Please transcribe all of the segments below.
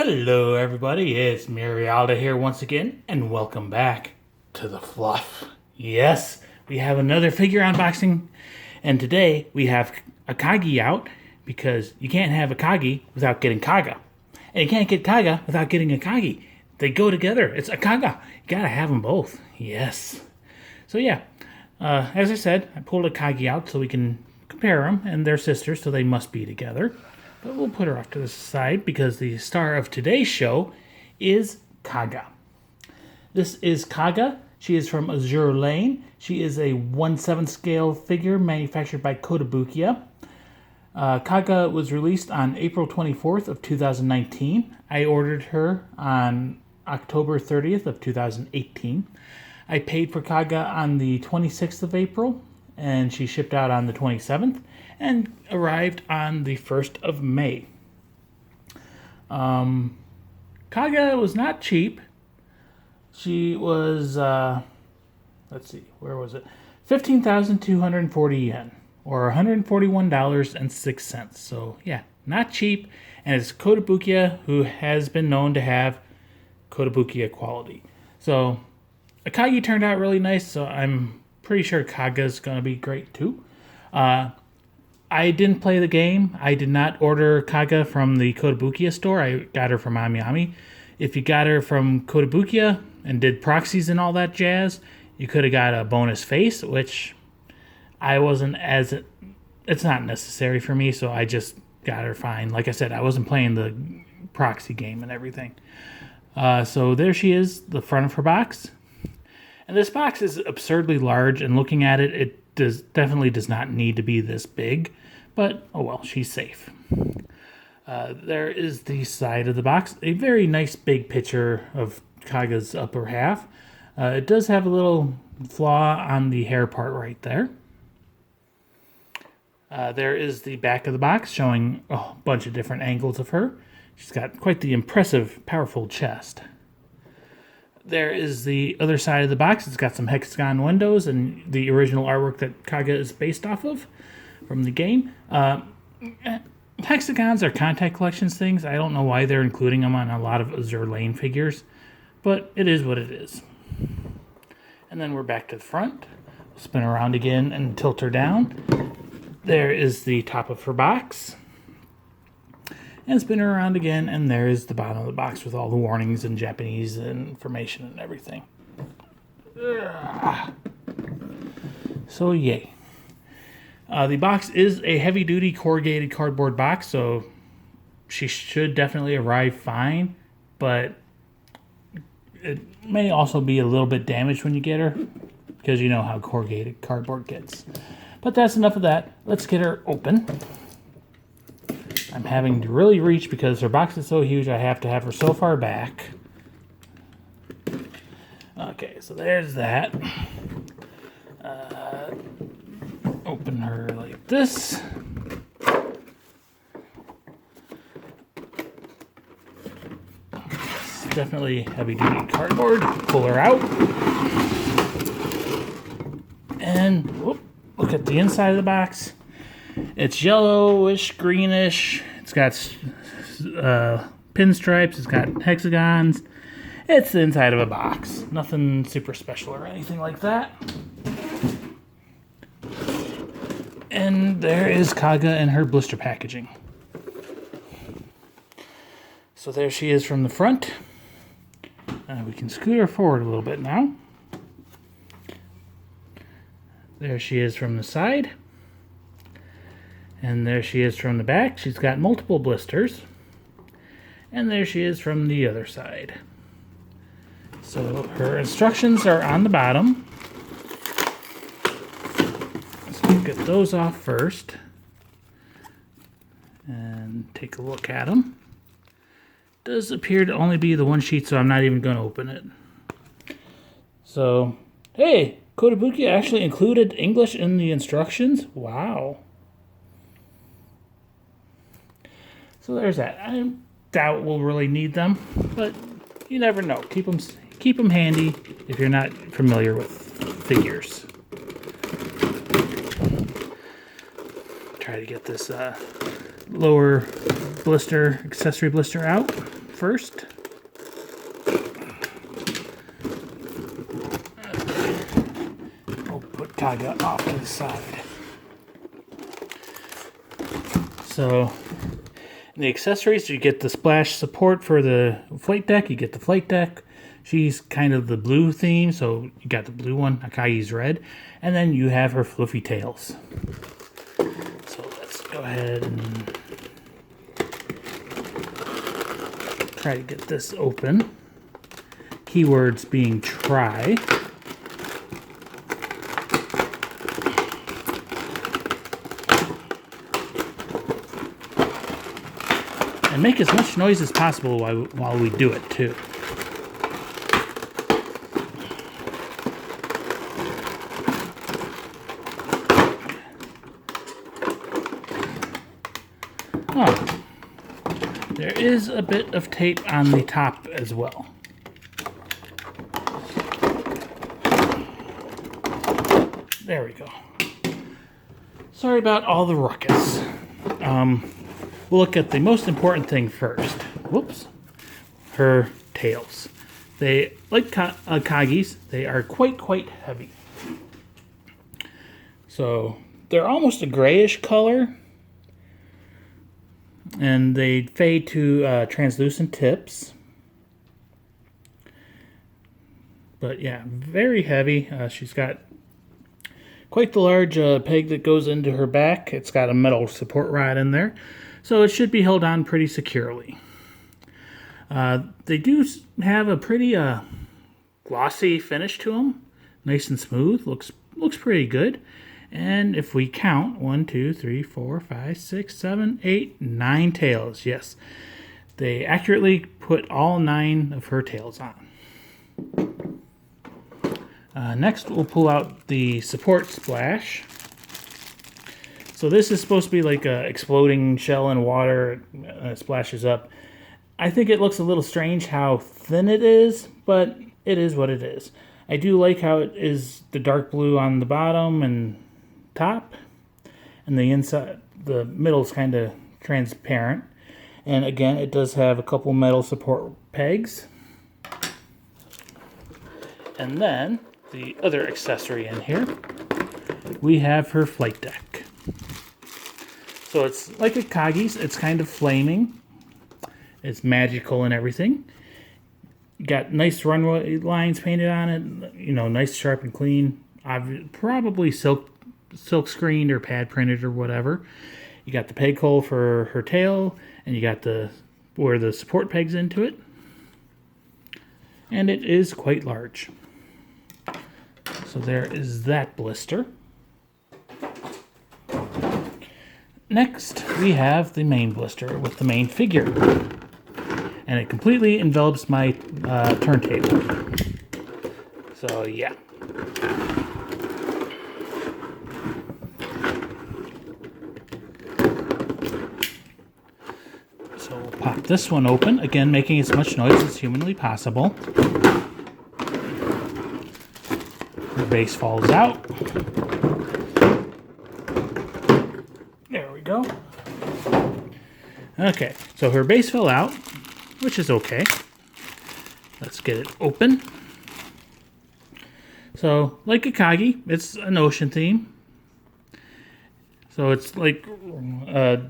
Hello everybody, it's Mirialda here once again, and welcome back to the Fluff. Yes, we have another figure unboxing, and today we have Akagi out, because you can't have Akagi without getting Kaga. And you can't get Kaga without getting Akagi. They go together, it's a Kaga. You gotta have them both, yes. So yeah, as I said, I pulled Akagi out so we can compare them, and they're sisters, so they must be together. But we'll put her off to the side because the star of today's show is Kaga. This is Kaga. She is from Azur Lane. She is a 1/7 scale figure manufactured by Kotobukiya. Kaga was released on April 24th of 2019. I ordered her on October 30th of 2018. I paid for Kaga on the 26th of April, and she shipped out on the 27th and arrived on the 1st of May. Kaga was not cheap. She was, let's see, where was it? 15,240 yen, or $141.06. So, yeah, not cheap. And it's Kotobukiya, who has been known to have Kotobukiya quality. So, Akagi turned out really nice, so I'm pretty sure Kaga's going to be great too. I didn't play the game. I did not order Kaga from the Kotobukiya store. I got her from Ami. If you got her from Kotobukiya and did proxies and all that jazz, you could have got a bonus face, which I wasn't as... It's not necessary for me, so I just got her fine. Like I said, I wasn't playing the proxy game and everything. So there she is, the front of her box. And this box is absurdly large, and looking at it, it definitely does not need to be this big. But, oh well, she's safe. There is the side of the box. A very nice big picture of Kaga's upper half. It does have a little flaw on the hair part right there. There is the back of the box showing a bunch of different angles of her. She's got quite the impressive, powerful chest. There is the other side of the box. It's got some hexagon windows and the original artwork that Kaga is based off of from the game. Hexagons are contact collections things. I don't know why they're including them on a lot of Azur Lane figures, but it is what it is. And then we're back to the front. Spin around again and tilt her down. There is the top of her box. And spin her around again, and there is the bottom of the box with all the warnings and Japanese information and everything. So, yay. The box is a heavy-duty corrugated cardboard box, so she should definitely arrive fine, but it may also be a little bit damaged when you get her, because you know how corrugated cardboard gets. But that's enough of that. Let's get her open. I'm having to really reach because her box is so huge, I have to have her so far back. Okay, so there's that. Open her like this. It's definitely heavy-duty cardboard. Pull her out. And whoop, look at the inside of the box. It's yellowish, greenish. It's got pinstripes. It's got hexagons. It's the inside of a box. Nothing super special or anything like that. And there is Kaga in her blister packaging. So there she is from the front. We can scoot her forward a little bit now. There she is from the side. And there she is from the back. She's got multiple blisters. And there she is from the other side. So her instructions are on the bottom. So we'll get those off first. And take a look at them. Does appear to only be the one sheet, so I'm not even going to open it. So, hey, Kotobukiya actually included English in the instructions? Wow. So there's that. I doubt we'll really need them, but you never know. Keep them handy if you're not familiar with figures. Try to get this lower blister, accessory blister out first. We'll put Kaga off to the side. So, in the accessories, you get the splash support for the flight deck. You get the flight deck. She's kind of the blue theme, so you got the blue one. Akagi's red. And then you have her fluffy tails. So let's go ahead and try to get this open. Keywords being try. And make as much noise as possible while we do it too. Oh, there is a bit of tape on the top as well. There we go. Sorry about all the ruckus. We'll look at the most important thing first. Whoops. Her tails. They, like Akagi's, they are quite heavy. So they're almost a grayish color. And they fade to translucent tips. But yeah, very heavy. She's got quite the large peg that goes into her back. It's got a metal support rod in there. So it should be held on pretty securely. They do have a pretty glossy finish to them. Nice and smooth. Looks pretty good. And if we count, 1, 2, 3, 4, 5, 6, 7, 8, 9 tails. Yes, they accurately put all 9 of her tails on. Next, we'll pull out the support splash. So this is supposed to be like a exploding shell in water. It splashes up. I think it looks a little strange how thin it is, but it is what it is. I do like how it is the dark blue on the bottom and top, and the inside, the middle is kind of transparent. And again, it does have a couple metal support pegs. And then the other accessory in here, we have her flight deck. So it's like Akagi's, it's kind of flaming. It's magical and everything. Got nice runway lines painted on it, you know, nice, sharp, and clean. Probably silk screened or pad printed or whatever. You got the peg hole for her tail, and you got where the support pegs into it. And it is quite large. So there is that blister. Next, we have the main blister with the main figure. And it completely envelops my turntable. So, yeah. So we'll pop this one open, again making as much noise as humanly possible. The base falls out. There we go. Okay, so her base fell out, which is okay. Let's get it open. So, like Akagi, it's an ocean theme. So it's like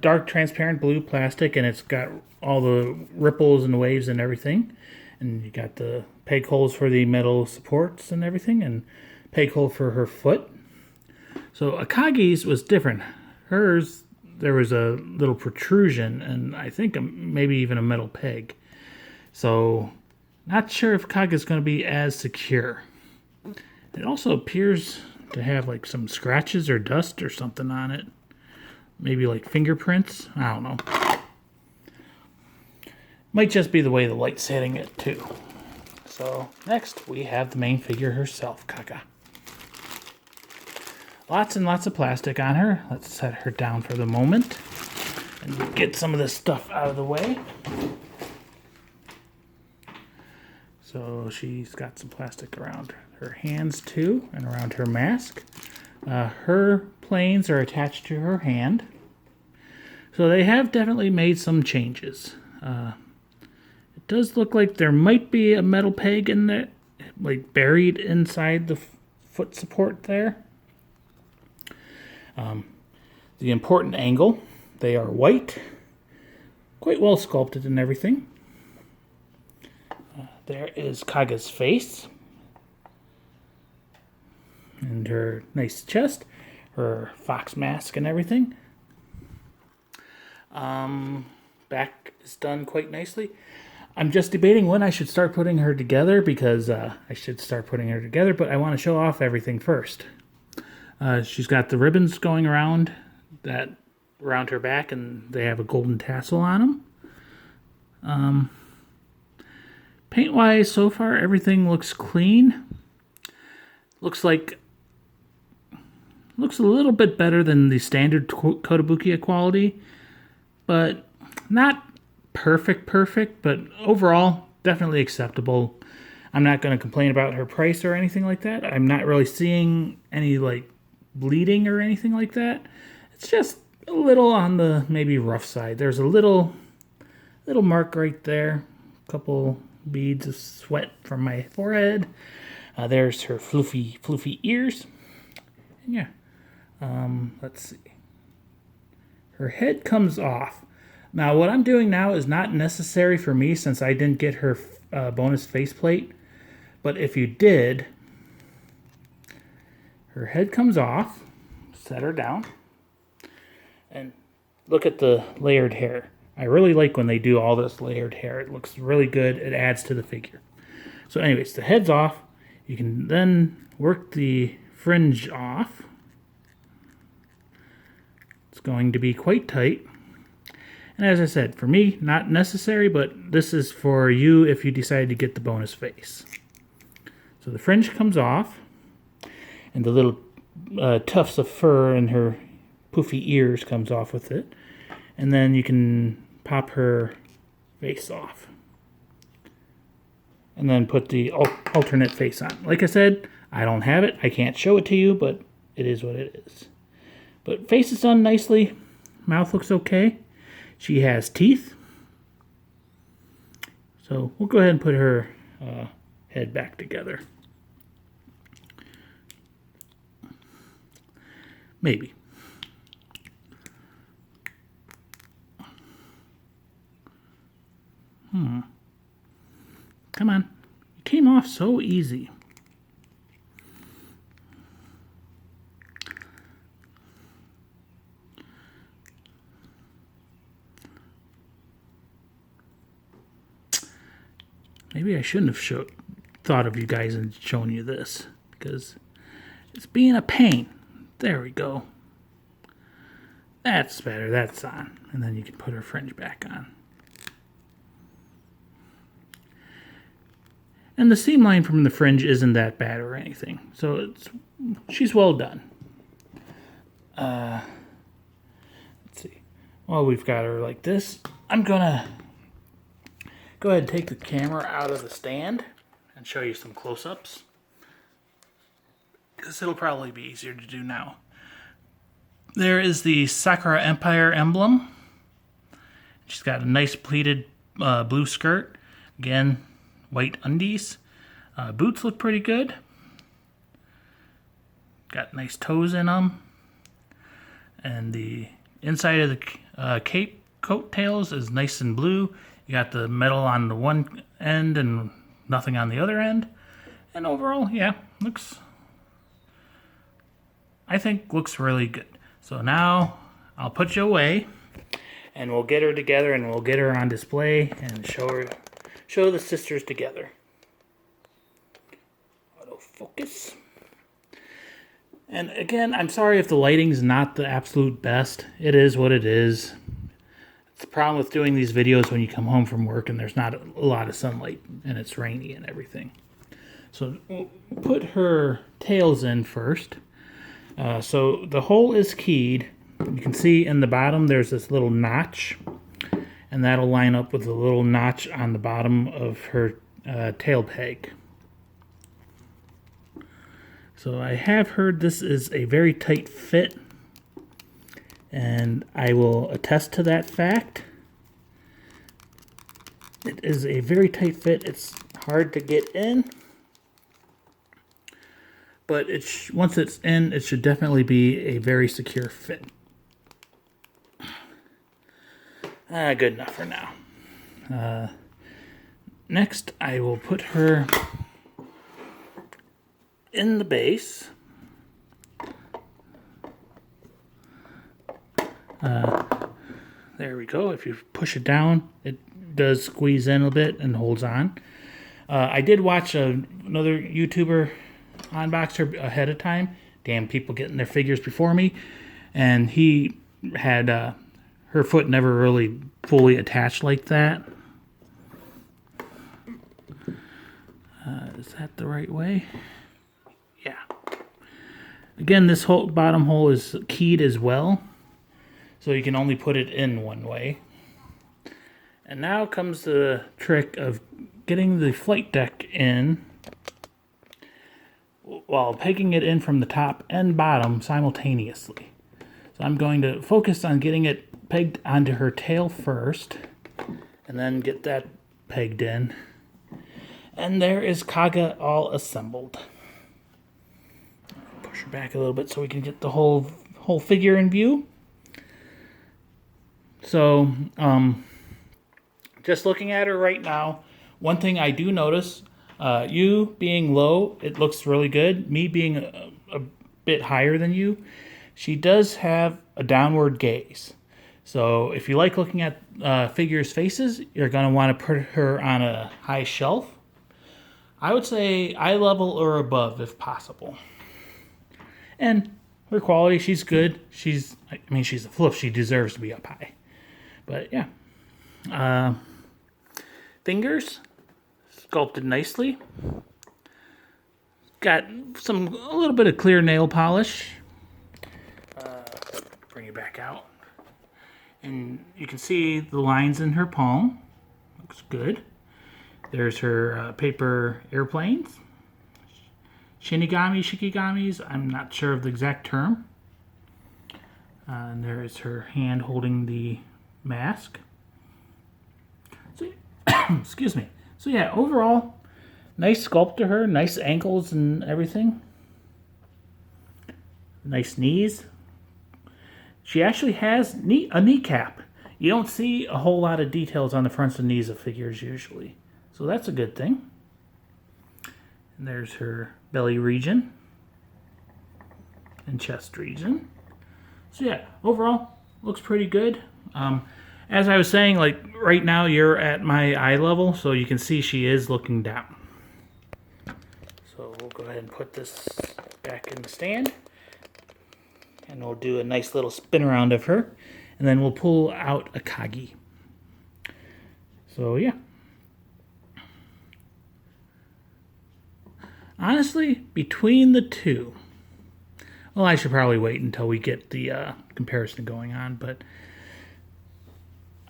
dark transparent blue plastic, and it's got all the ripples and waves and everything. And you got the peg holes for the metal supports and everything, and peg hole for her foot. So Akagi's was different. Hers, there was a little protrusion, and I think maybe even a metal peg. So not sure if Kaga's going to be as secure. It also appears to have like some scratches or dust or something on it. Maybe like fingerprints. I don't know. Might just be the way the light's hitting it too. So next we have the main figure herself, Kaga. Lots and lots of plastic on her. Let's set her down for the moment and get some of this stuff out of the way. So she's got some plastic around her hands too, and around her mask. Her planes are attached to her hand. So they have definitely made some changes. It does look like there might be a metal peg in there, like buried inside the foot support there. The important angle, they are white, quite well sculpted and everything. There is Kaga's face and her nice chest, her fox mask and everything. Back is done quite nicely. I'm just debating when I should start putting her together, because I should start putting her together, but I want to show off everything first. She's got the ribbons going around her back, and they have a golden tassel on them. Paint-wise, so far, everything looks clean. Looks a little bit better than the standard Kotobukiya quality, but not perfect, but overall, definitely acceptable. I'm not going to complain about her price or anything like that. I'm not really seeing any, like, bleeding or anything like that. It's just a little on the maybe rough side. There's a little mark right there. A couple beads of sweat from my forehead. There's her floofy ears. And yeah. Let's see. Her head comes off. Now, what I'm doing now is not necessary for me, since I didn't get her bonus faceplate. But if you did, her head comes off. Set her down. And look at the layered hair. I really like when they do all this layered hair. It looks really good. It adds to the figure. So anyways, the head's off. You can then work the fringe off. It's going to be quite tight. And as I said, for me, not necessary, but this is for you if you decide to get the bonus face. So the fringe comes off, and the little tufts of fur in her poofy ears comes off with it. And then you can pop her face off. And then put the alternate face on. Like I said, I don't have it. I can't show it to you, but it is what it is. But face is done nicely. Mouth looks okay. She has teeth. So we'll go ahead and put her head back together. Maybe. Come on. It came off so easy. Maybe I shouldn't have thought of you guys and shown you this, because it's being a pain. There we go. That's better. That's on. And then you can put her fringe back on. And the seam line from the fringe isn't that bad or anything. So she's well done. Let's see. While we've got her like this, I'm going to go ahead and take the camera out of the stand and show you some close-ups, because it'll probably be easier to do now. There is the Sakura Empire emblem. She's got a nice pleated blue skirt. Again, white undies. Boots look pretty good. Got nice toes in them. And the inside of the cape coattails is nice and blue. You got the metal on the one end and nothing on the other end. And overall, yeah, I think looks really good. So now I'll put you away, and we'll get her together, and we'll get her on display and show the sisters together. Autofocus. And again, I'm sorry if the lighting's not the absolute best. It is what it is. It's the problem with doing these videos when you come home from work and there's not a lot of sunlight and it's rainy and everything. So we'll put her tails in first. So the hole is keyed. You can see in the bottom there's this little notch, and that'll line up with the little notch on the bottom of her tail peg. So I have heard this is a very tight fit, and I will attest to that fact. It is a very tight fit. It's hard to get in, but once it's in, it should definitely be a very secure fit. Good enough for now. Next, I will put her in the base. There we go. If you push it down, it does squeeze in a bit and holds on. I did watch another YouTuber unbox her ahead of time. Damn, people getting their figures before me. And he had her foot never really fully attached like that. Is that the right way? Yeah. Again, this whole bottom hole is keyed as well, so you can only put it in one way. And now comes the trick of getting the flight deck in while pegging it in from the top and bottom simultaneously. So I'm going to focus on getting it pegged onto her tail first, and then get that pegged in. And there is Kaga all assembled. Push her back a little bit so we can get the whole figure in view. So, just looking at her right now, one thing I do notice, you being low, it looks really good. Me being a bit higher than you, she does have a downward gaze. So if you like looking at figures' faces, you're going to want to put her on a high shelf. I would say eye level or above if possible. And her quality, she's good. She's a Floof. She deserves to be up high. But yeah. Fingers, sculpted nicely. Got a little bit of clear nail polish. Bring it back out. And you can see the lines in her palm. Looks good. There's her paper airplanes. Shinigamis. I'm not sure of the exact term. And there's her hand holding the mask. So, excuse me. So yeah, overall, nice sculpt to her. Nice ankles and everything. Nice knees. She actually has a kneecap. You don't see a whole lot of details on the fronts and knees of figures usually. So that's a good thing. And there's her belly region and chest region. So yeah, overall, looks pretty good. As I was saying, like right now you're at my eye level, so you can see she is looking down. So we'll go ahead and put this back in the stand. And we'll do a nice little spin around of her. And then we'll pull out Akagi. So yeah. Honestly, between the two, well, I should probably wait until we get the comparison going on, but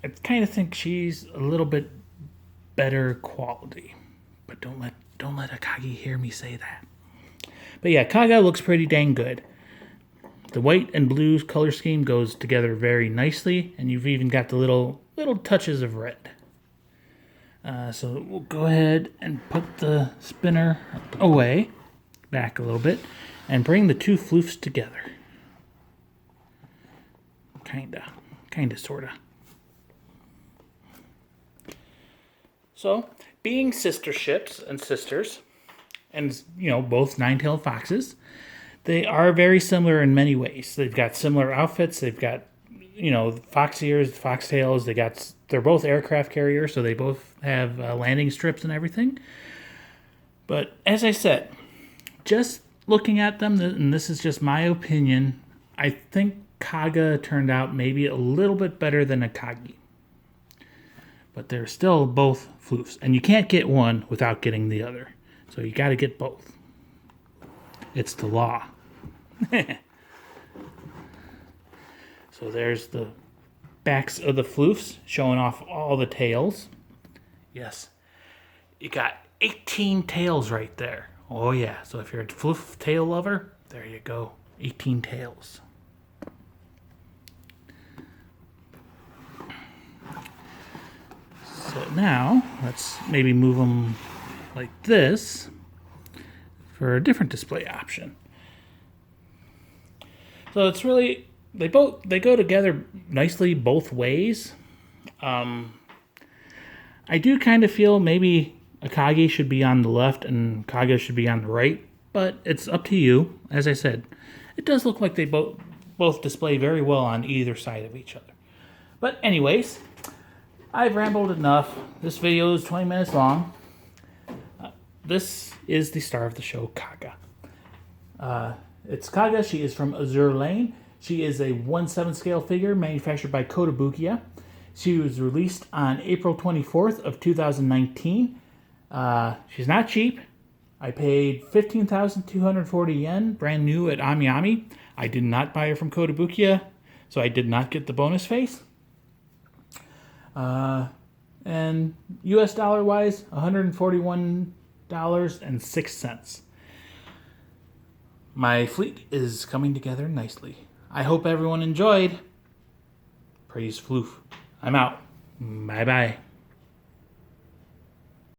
I kind of think she's a little bit better quality. But don't let Akagi hear me say that. But yeah, Kaga looks pretty dang good. The white and blue color scheme goes together very nicely, and you've even got the little touches of red. So we'll go ahead and put the spinner away, back a little bit, and bring the two floofs together. Kinda, sorta. So, being sister ships and sisters, and both nine-tailed foxes, they are very similar in many ways. They've got similar outfits. They've got fox ears, fox tails. They're both aircraft carriers, so they both have landing strips and everything. But as I said, just looking at them, and this is just my opinion, I think Kaga turned out maybe a little bit better than Akagi. But they're still both floofs, and you can't get one without getting the other. So you got to get both. It's the law. So there's the backs of the floofs showing off all the tails. Yes, you got 18 tails right there. Oh yeah, so if you're a floof tail lover, there you go, 18 tails. So now, let's maybe move them like this for a different display option. So it's really, they go together nicely both ways. I do kind of feel maybe Akagi should be on the left and Kaga should be on the right, but it's up to you. As I said, it does look like they both display very well on either side of each other. But anyways, I've rambled enough. This video is 20 minutes long. This is the star of the show, Kaga. It's Kaga. She is from Azur Lane. She is a 1/7 scale figure manufactured by Kotobukiya. She was released on April 24th of 2019. She's not cheap. I paid 15,240 yen, brand new at AmiAmi. I did not buy her from Kotobukiya, so I did not get the bonus face. And US dollar wise, $141.06. My fleet is coming together nicely. I hope everyone enjoyed. Praise Floof. I'm out. Bye-bye.